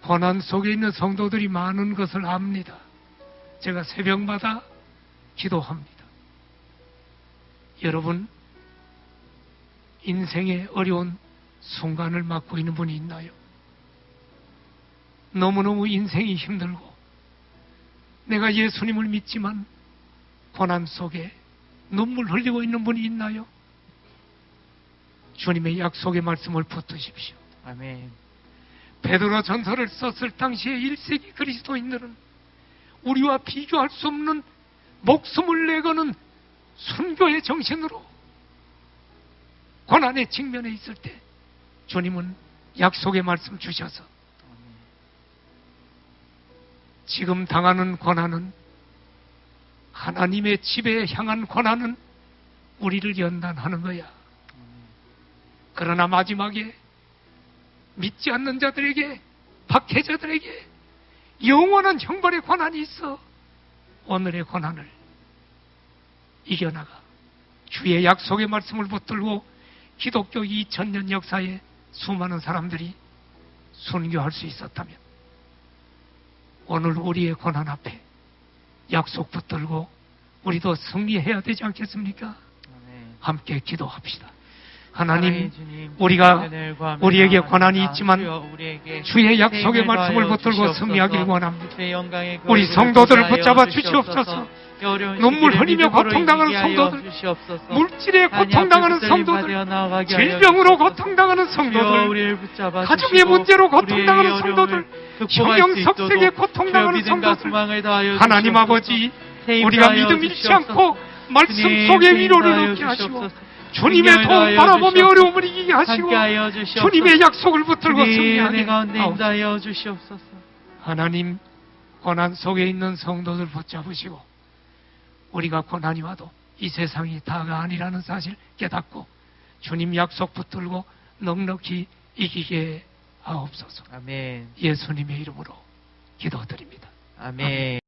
고난 속에 있는 성도들이 많은 것을 압니다. 제가 새벽마다 기도합니다. 여러분, 인생의 어려운 순간을 맞고 있는 분이 있나요? 너무너무 인생이 힘들고 내가 예수님을 믿지만 고난 속에 눈물 흘리고 있는 분이 있나요? 주님의 약속의 말씀을 붙드십시오. 아멘. 베드로 전서를 썼을 당시에 1세기 그리스도인들은 우리와 비교할 수 없는 목숨을 내거는 순교의 정신으로 고난에 직면해 있을 때 주님은 약속의 말씀 주셔서 지금 당하는 고난은, 하나님의 집에 향한 고난은 우리를 연단하는 거야. 그러나 마지막에 믿지 않는 자들에게, 박해자들에게 영원한 형벌의 고난이 있어 오늘의 고난을 이겨나가 주의 약속의 말씀을 붙들고 기독교 2000년 역사에 수많은 사람들이 순교할 수 있었다면 오늘 우리의 고난 앞에 약속 붙들고 우리도 승리해야 되지 않겠습니까? 함께 기도합시다. 하나님, 우리가 우리에게 고난이 있지만 주의 약속의 말씀을 붙들고 승리하길 원합니다. 우리 성도들을 붙잡아 주시옵소서. 눈물 흘리며 고통당하는 성도들, 물질에 고통당하는 성도들, 질병으로 고통당하는 성도들, 가정의 문제로 고통당하는 성도들, 형형석색에 고통당하는 성도들, 하나님 아버지, 우리가 믿음 잃지 않고 말씀 속에 위로를 얻게 하시고 주님의 도움 바라보며 어려움을 이기게 하시고 주님의 약속을 붙들고 승리하게 하옵소서. 하나님, 고난 속에 있는 성도들 붙잡으시고 우리가 고난이 와도 이 세상이 다가 아니라는 사실 깨닫고 주님 약속 붙들고 넉넉히 이기게 하옵소서. 아멘. 예수님의 이름으로 기도드립니다. 아멘.